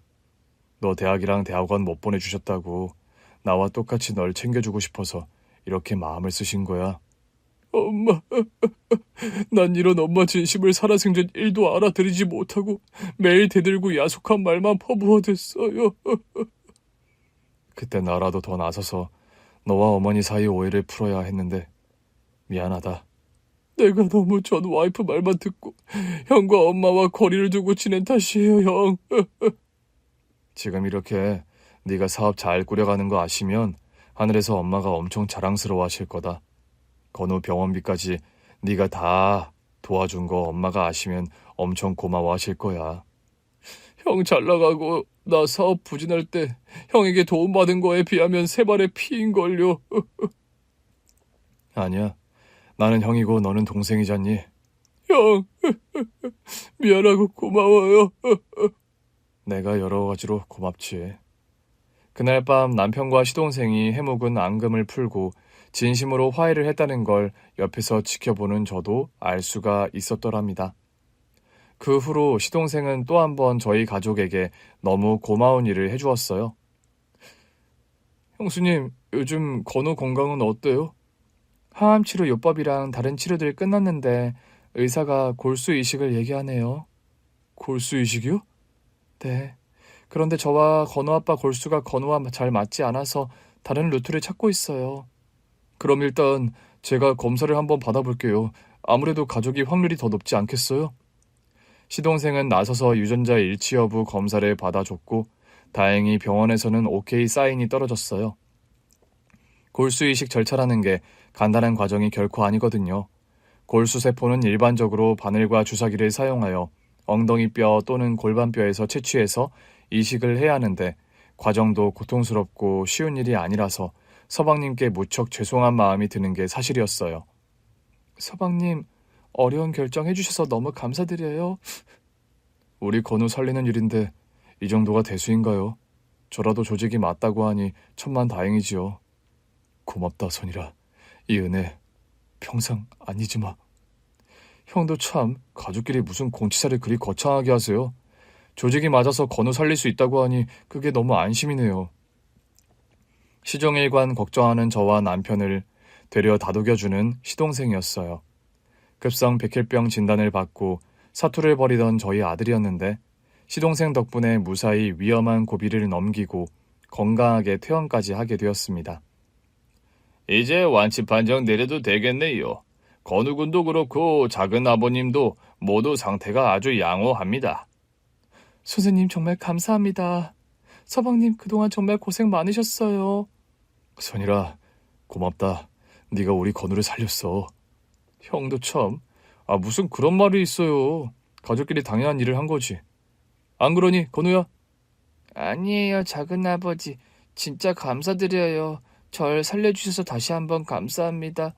너 대학이랑 대학원 못 보내주셨다고 나와 똑같이 널 챙겨주고 싶어서 이렇게 마음을 쓰신 거야. 엄마, 난 이런 엄마 진심을 살아생전 1도 알아들이지 못하고 매일 대들고 야속한 말만 퍼부어댔어요. 그때 나라도 더 나서서 너와 어머니 사이 오해를 풀어야 했는데 미안하다. 내가 너무 전 와이프 말만 듣고 형과 엄마와 거리를 두고 지낸 탓이에요, 형. 지금 이렇게 네가 사업 잘 꾸려가는 거 아시면 하늘에서 엄마가 엄청 자랑스러워 하실 거다. 건우 병원비까지 네가 다 도와준 거 엄마가 아시면 엄청 고마워하실 거야. 형 잘 나가고 나 사업 부진할 때 형에게 도움받은 거에 비하면 세 발의 피인걸요. 아니야. 나는 형이고 너는 동생이잖니. 형, 미안하고 고마워요. 내가 여러 가지로 고맙지. 그날 밤 남편과 시동생이 해묵은 앙금을 풀고 진심으로 화해를 했다는 걸 옆에서 지켜보는 저도 알 수가 있었더랍니다. 그 후로 시동생은 또 한 번 저희 가족에게 너무 고마운 일을 해주었어요. 형수님, 요즘 건우 건강은 어때요? 항암 치료 요법이랑 다른 치료들이 끝났는데 의사가 골수 이식을 얘기하네요. 골수 이식이요? 네. 그런데 저와 건우 아빠 골수가 건우와 잘 맞지 않아서 다른 루트를 찾고 있어요. 그럼 일단 제가 검사를 한번 받아볼게요. 아무래도 가족이 확률이 더 높지 않겠어요? 시동생은 나서서 유전자 일치 여부 검사를 받아줬고 다행히 병원에서는 오케이 사인이 떨어졌어요. 골수 이식 절차라는 게 간단한 과정이 결코 아니거든요. 골수세포는 일반적으로 바늘과 주사기를 사용하여 엉덩이뼈 또는 골반뼈에서 채취해서 이식을 해야 하는데 과정도 고통스럽고 쉬운 일이 아니라서 서방님께 무척 죄송한 마음이 드는 게 사실이었어요. 서방님, 어려운 결정 해주셔서 너무 감사드려요. 우리 건우 살리는 일인데 이 정도가 대수인가요? 저라도 조직이 맞다고 하니 천만 다행이지요. 고맙다, 선이라. 이 은혜 평생 안 잊지 마. 형도 참 가족끼리 무슨 공치사를 그리 거창하게 하세요. 조직이 맞아서 건우 살릴 수 있다고 하니 그게 너무 안심이네요. 시종일관 걱정하는 저와 남편을 되려 다독여주는 시동생이었어요. 급성 백혈병 진단을 받고 사투를 벌이던 저희 아들이었는데 시동생 덕분에 무사히 위험한 고비를 넘기고 건강하게 퇴원까지 하게 되었습니다. 이제 완치 판정 내려도 되겠네요. 건우 군도 그렇고 작은 아버님도 모두 상태가 아주 양호합니다. 선생님 정말 감사합니다. 서방님 그동안 정말 고생 많으셨어요. 선이라 고맙다. 네가 우리 건우를 살렸어. 형도 참. 무슨 그런 말이 있어요. 가족끼리 당연한 일을 한 거지. 안 그러니 건우야? 아니에요 작은 아버지. 진짜 감사드려요. 절 살려주셔서 다시 한번 감사합니다.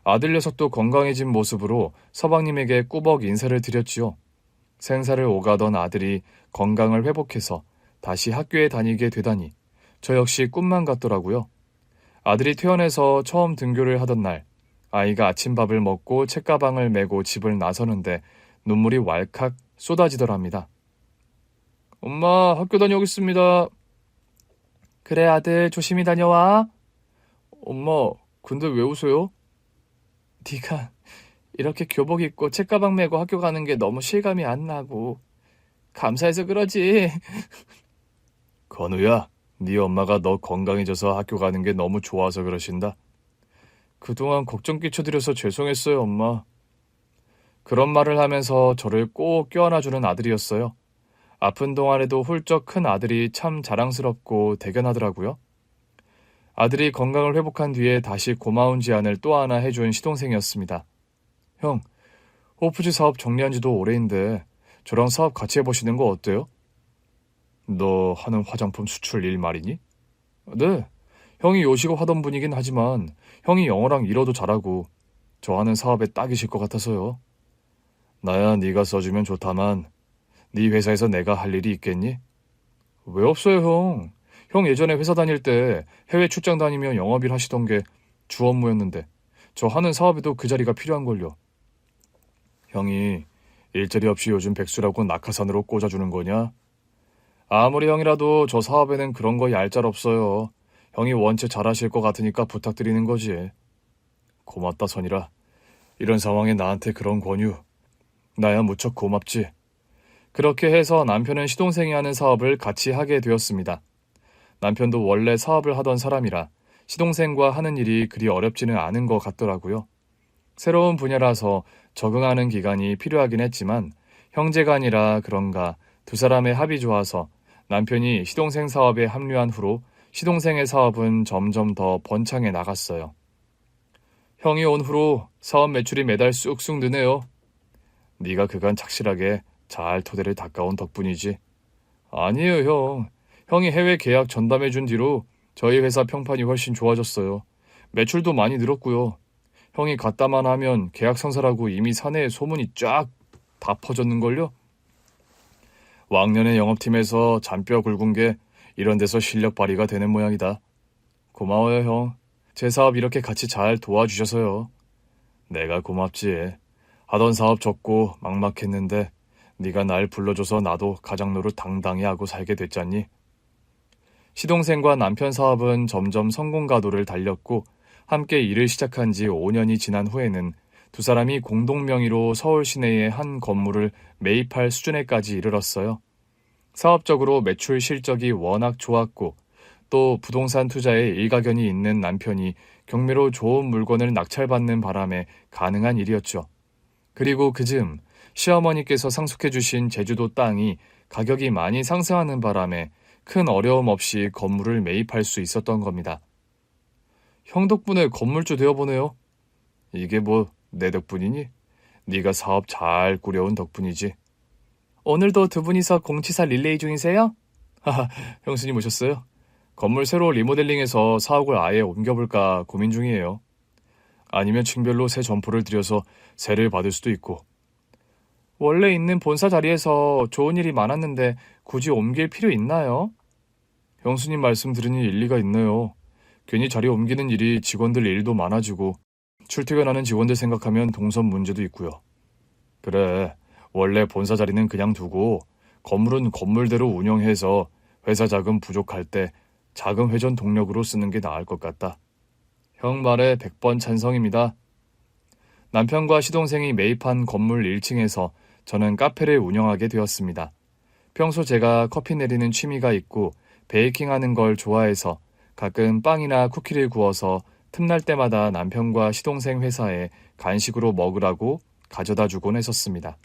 아들 녀석도 건강해진 모습으로 서방님에게 꾸벅 인사를 드렸지요. 생사를 오가던 아들이 건강을 회복해서 다시 학교에 다니게 되다니 저 역시 꿈만 같더라고요. 아들이 퇴원해서 처음 등교를 하던 날 아이가 아침밥을 먹고 책가방을 메고 집을 나서는데 눈물이 왈칵 쏟아지더랍니다. 엄마 학교 다녀오겠습니다. 그래 아들 조심히 다녀와. 엄마 근데 왜 웃어요? 네가 이렇게 교복 입고 책가방 메고 학교 가는 게 너무 실감이 안 나고 감사해서 그러지. 건우야, 네 엄마가 너 건강해져서 학교 가는 게 너무 좋아서 그러신다. 그동안 걱정 끼쳐드려서 죄송했어요, 엄마. 그런 말을 하면서 저를 꼭 껴안아주는 아들이었어요. 아픈 동안에도 훌쩍 큰 아들이 참 자랑스럽고 대견하더라고요. 아들이 건강을 회복한 뒤에 다시 고마운 제안을 또 하나 해준 시동생이었습니다. 형, 호프집 사업 정리한 지도 오래인데 저랑 사업 같이 해보시는 거 어때요? 너 하는 화장품 수출 일 말이니? 네. 형이 요식업 하던 분이긴 하지만 형이 영어랑 일어도 잘하고 저 하는 사업에 딱이실 것 같아서요. 나야 네가 써주면 좋다만 네 회사에서 내가 할 일이 있겠니? 왜 없어요, 형. 형 예전에 회사 다닐 때 해외 출장 다니며 영업일 하시던 게 주 업무였는데 저 하는 사업에도 그 자리가 필요한걸요. 형이 일자리 없이 요즘 백수라고 낙하산으로 꽂아주는 거냐? 아무리 형이라도 저 사업에는 그런 거 얄짤없어요. 형이 원체 잘하실 것 같으니까 부탁드리는 거지. 고맙다 선이라. 이런 상황에 나한테 그런 권유. 나야 무척 고맙지. 그렇게 해서 남편은 시동생이 하는 사업을 같이 하게 되었습니다. 남편도 원래 사업을 하던 사람이라 시동생과 하는 일이 그리 어렵지는 않은 것 같더라고요. 새로운 분야라서 적응하는 기간이 필요하긴 했지만 형제간이라 그런가 두 사람의 합이 좋아서 남편이 시동생 사업에 합류한 후로 시동생의 사업은 점점 더 번창해 나갔어요. 형이 온 후로 사업 매출이 매달 쑥쑥 느네요. 네가 그간 착실하게 잘 토대를 닦아온 덕분이지. 아니에요, 형. 형이 해외 계약 전담해준 뒤로 저희 회사 평판이 훨씬 좋아졌어요. 매출도 많이 늘었고요. 형이 갔다만 하면 계약 성사라고 이미 사내에 소문이 쫙 다 퍼졌는걸요? 왕년에 영업팀에서 잔뼈 굵은 게 이런 데서 실력 발휘가 되는 모양이다. 고마워요, 형. 제 사업 이렇게 같이 잘 도와주셔서요. 내가 고맙지. 하던 사업 접고 막막했는데 네가 날 불러줘서 나도 가장 노릇 당당히 하고 살게 됐잖니. 시동생과 남편 사업은 점점 성공 가도를 달렸고 함께 일을 시작한 지 5년이 지난 후에는 두 사람이 공동 명의로 서울 시내의 한 건물을 매입할 수준에까지 이르렀어요. 사업적으로 매출 실적이 워낙 좋았고 또 부동산 투자에 일가견이 있는 남편이 경매로 좋은 물건을 낙찰받는 바람에 가능한 일이었죠. 그리고 그즈음 시어머니께서 상속해 주신 제주도 땅이 가격이 많이 상승하는 바람에 큰 어려움 없이 건물을 매입할 수 있었던 겁니다. 형 덕분에 건물주 되어보네요. 이게 뭐 내 덕분이니? 네가 사업 잘 꾸려온 덕분이지. 오늘도 두 분이서 공치사 릴레이 중이세요? 하하, 형수님 오셨어요? 건물 새로 리모델링해서 사옥을 아예 옮겨볼까 고민 중이에요. 아니면 층별로 새 점포를 들여서 세를 받을 수도 있고. 원래 있는 본사 자리에서 좋은 일이 많았는데 굳이 옮길 필요 있나요? 형수님 말씀 들으니 일리가 있네요. 괜히 자리 옮기는 일이 직원들 일도 많아지고 출퇴근하는 직원들 생각하면 동선 문제도 있고요. 그래, 원래 본사 자리는 그냥 두고 건물은 건물대로 운영해서 회사 자금 부족할 때 자금 회전 동력으로 쓰는 게 나을 것 같다. 형 말에 100번 찬성입니다. 남편과 시동생이 매입한 건물 1층에서 저는 카페를 운영하게 되었습니다. 평소 제가 커피 내리는 취미가 있고 베이킹하는 걸 좋아해서 가끔 빵이나 쿠키를 구워서 틈날 때마다 남편과 시동생 회사에 간식으로 먹으라고 가져다 주곤 했었습니다.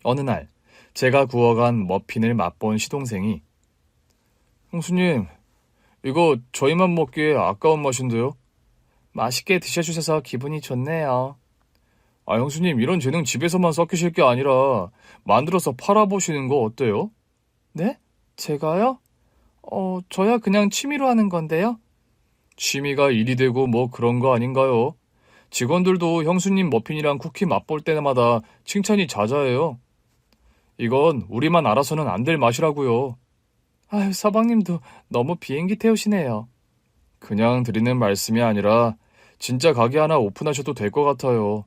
어느 날 제가 구워간 머핀을 맛본 시동생이 형수님, 이거 저희만 먹기에 아까운 맛인데요? 맛있게 드셔주셔서 기분이 좋네요. 아, 형수님, 이런 재능 집에서만 썩히실 게 아니라 만들어서 팔아보시는 거 어때요? 네? 제가요? 저야 그냥 취미로 하는 건데요. 취미가 일이 되고 뭐 그런 거 아닌가요? 직원들도 형수님 머핀이랑 쿠키 맛볼 때마다 칭찬이 자자해요. 이건 우리만 알아서는 안 될 맛이라고요. 아유, 서방님도 너무 비행기 태우시네요. 그냥 드리는 말씀이 아니라 진짜 가게 하나 오픈하셔도 될 것 같아요.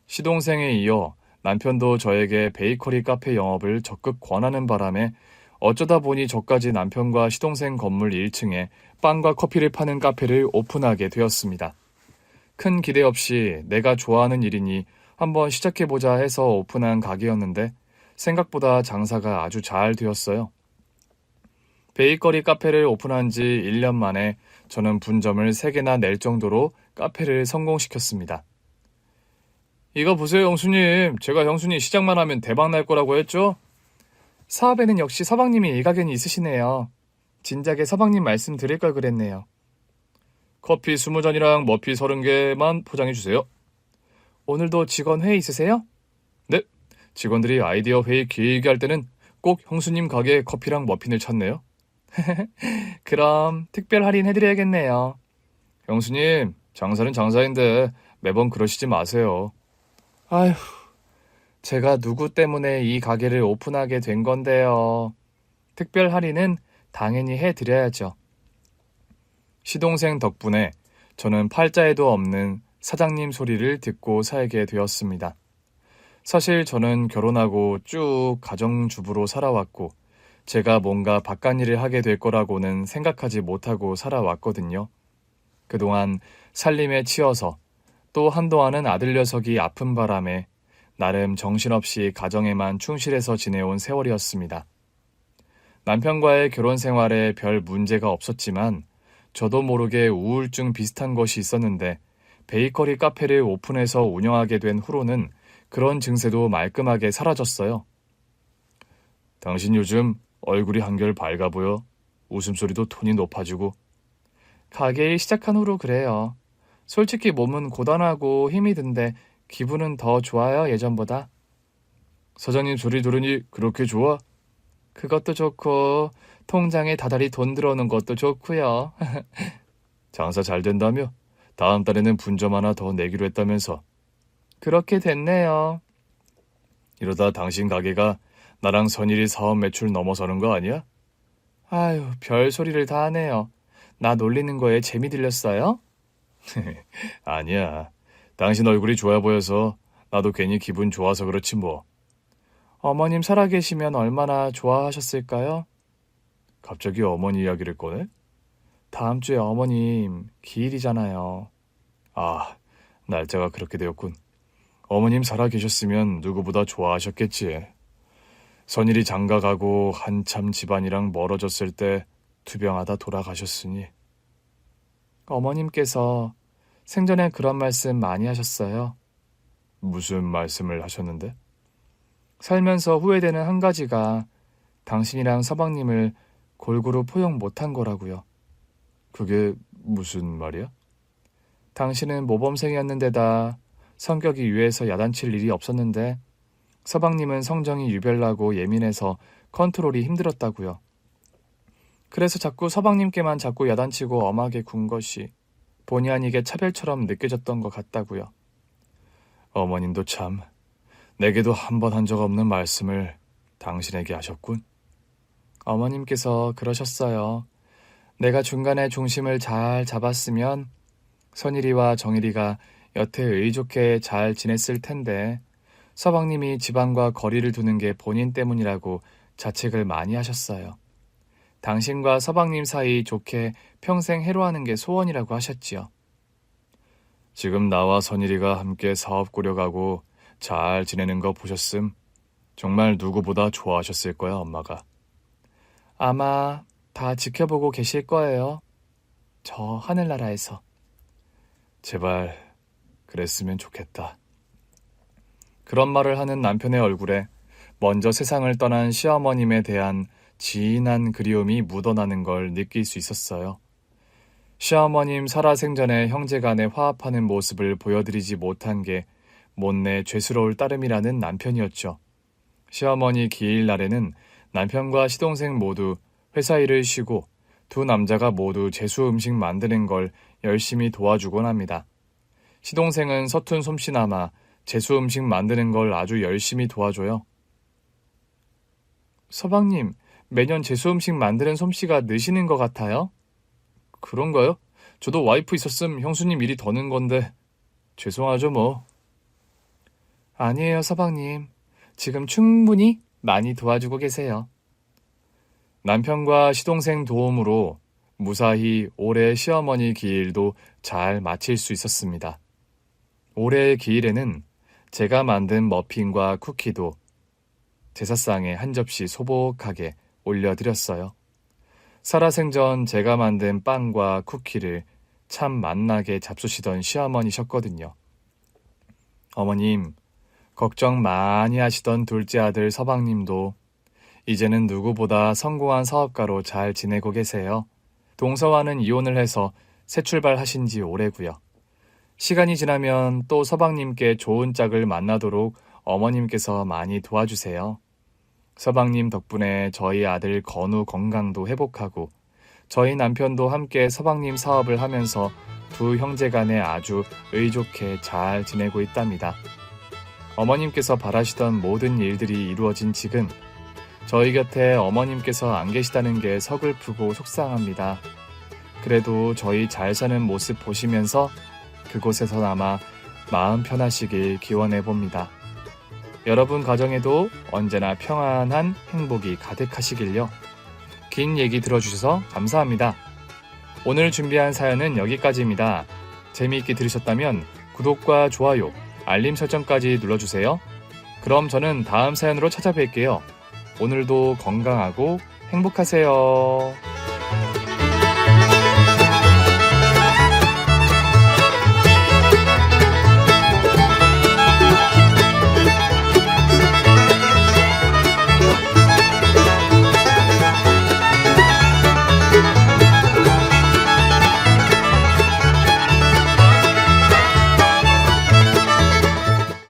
시동생에 이어 남편도 저에게 베이커리 카페 영업을 적극 권하는 바람에 어쩌다 보니 저까지 남편과 시동생 건물 1층에 빵과 커피를 파는 카페를 오픈하게 되었습니다. 큰 기대 없이 내가 좋아하는 일이니 한번 시작해보자 해서 오픈한 가게였는데 생각보다 장사가 아주 잘 되었어요. 베이커리 카페를 오픈한 지 1년 만에 저는 분점을 3개나 낼 정도로 카페를 성공시켰습니다. 이거 보세요, 형수님. 제가 형수님 시작만 하면 대박 날 거라고 했죠? 사업에는 역시 서방님이 일가견이 있으시네요. 진작에 서방님 말씀 드릴 걸 그랬네요. 커피 20잔이랑 머피 30개만 포장해 주세요. 오늘도 직원 회의 있으세요? 네. 직원들이 아이디어 회의 길게 할 때는 꼭 형수님 가게 커피랑 머핀을 찾네요. 그럼 특별 할인 해드려야겠네요. 형수님, 장사는 장사인데 매번 그러시지 마세요. 아휴, 제가 누구 때문에 이 가게를 오픈하게 된 건데요. 특별 할인은 당연히 해드려야죠. 시동생 덕분에 저는 팔자에도 없는 사장님 소리를 듣고 살게 되었습니다. 사실 저는 결혼하고 쭉 가정주부로 살아왔고 제가 뭔가 바깥일을 하게 될 거라고는 생각하지 못하고 살아왔거든요. 그동안 살림에 치여서 또 한동안은 아들 녀석이 아픈 바람에 나름 정신없이 가정에만 충실해서 지내온 세월이었습니다. 남편과의 결혼 생활에 별 문제가 없었지만 저도 모르게 우울증 비슷한 것이 있었는데 베이커리 카페를 오픈해서 운영하게 된 후로는 그런 증세도 말끔하게 사라졌어요. 당신 요즘 얼굴이 한결 밝아 보여. 웃음소리도 톤이 높아지고. 가게 일 시작한 후로 그래요. 솔직히 몸은 고단하고 힘이 든데 기분은 더 좋아요, 예전보다. 사장님 소리 들으니 그렇게 좋아? 그것도 좋고 통장에 다달이 돈 들어오는 것도 좋고요. 장사 잘 된다며? 다음 달에는 분점 하나 더 내기로 했다면서. 그렇게 됐네요. 이러다 당신 가게가 나랑 선일이 사업 매출 넘어서는 거 아니야? 아유, 별소리를 다 하네요. 나 놀리는 거에 재미 들렸어요? 아니야. 당신 얼굴이 좋아 보여서 나도 괜히 기분 좋아서 그렇지 뭐. 어머님 살아계시면 얼마나 좋아하셨을까요? 갑자기 어머니 이야기를 꺼내? 다음 주에 어머님 기일이잖아요. 아, 날짜가 그렇게 되었군. 어머님 살아계셨으면 누구보다 좋아하셨겠지. 선일이 장가 가고 한참 집안이랑 멀어졌을 때 투병하다 돌아가셨으니. 어머님께서 생전에 그런 말씀 많이 하셨어요. 무슨 말씀을 하셨는데? 살면서 후회되는 한 가지가 당신이랑 서방님을 골고루 포용 못한 거라고요. 그게 무슨 말이야? 당신은 모범생이었는데다 성격이 유해서 야단칠 일이 없었는데 서방님은 성정이 유별나고 예민해서 컨트롤이 힘들었다고요. 그래서 자꾸 서방님께만 자꾸 야단치고 엄하게 군 것이 본의 아니게 차별처럼 느껴졌던 것 같다고요. 어머님도 참 내게도 한 번 한 적 없는 말씀을 당신에게 하셨군. 어머님께서 그러셨어요. 내가 중간에 중심을 잘 잡았으면 선일이와 정일이가 여태 의좋게 잘 지냈을 텐데 서방님이 집안과 거리를 두는 게 본인 때문이라고 자책을 많이 하셨어요. 당신과 서방님 사이 좋게 평생 해로하는 게 소원이라고 하셨지요. 지금 나와 선일이가 함께 사업 꾸려가고 잘 지내는 거 보셨음. 정말 누구보다 좋아하셨을 거야, 엄마가. 아마 다 지켜보고 계실 거예요. 저 하늘나라에서. 제발 그랬으면 좋겠다. 그런 말을 하는 남편의 얼굴에 먼저 세상을 떠난 시어머님에 대한 진한 그리움이 묻어나는 걸 느낄 수 있었어요. 시어머님 살아생전에 형제간에 화합하는 모습을 보여드리지 못한 게 못내 죄스러울 따름이라는 남편이었죠. 시어머니 기일 날에는 남편과 시동생 모두 회사 일을 쉬고 두 남자가 모두 제수 음식 만드는 걸 열심히 도와주곤 합니다. 시동생은 서툰 솜씨나마 제수 음식 만드는 걸 아주 열심히 도와줘요. 서방님, 매년 제수 음식 만드는 솜씨가 느시는 것 같아요? 그런가요? 저도 와이프 있었음 형수님 일이 더 는 건데 죄송하죠 뭐. 아니에요, 서방님. 지금 충분히 많이 도와주고 계세요. 남편과 시동생 도움으로 무사히 올해 시어머니 기일도 잘 마칠 수 있었습니다. 올해의 기일에는 제가 만든 머핀과 쿠키도 제사상에 한 접시 소복하게 올려드렸어요. 살아생전 제가 만든 빵과 쿠키를 참 맛나게 잡수시던 시어머니셨거든요. 어머님, 걱정 많이 하시던 둘째 아들 서방님도 이제는 누구보다 성공한 사업가로 잘 지내고 계세요. 동서와는 이혼을 해서 새 출발하신 지 오래고요. 시간이 지나면 또 서방님께 좋은 짝을 만나도록 어머님께서 많이 도와주세요. 서방님 덕분에 저희 아들 건우 건강도 회복하고 저희 남편도 함께 서방님 사업을 하면서 두 형제 간에 아주 의좋게 잘 지내고 있답니다. 어머님께서 바라시던 모든 일들이 이루어진 지금 저희 곁에 어머님께서 안 계시다는 게 서글프고 속상합니다. 그래도 저희 잘 사는 모습 보시면서 그곳에서나마 마음 편하시길 기원해 봅니다. 여러분 가정에도 언제나 평안한 행복이 가득하시길요. 긴 얘기 들어주셔서 감사합니다. 오늘 준비한 사연은 여기까지입니다. 재미있게 들으셨다면 구독과 좋아요, 알림 설정까지 눌러주세요. 그럼 저는 다음 사연으로 찾아뵐게요. 오늘도 건강하고 행복하세요.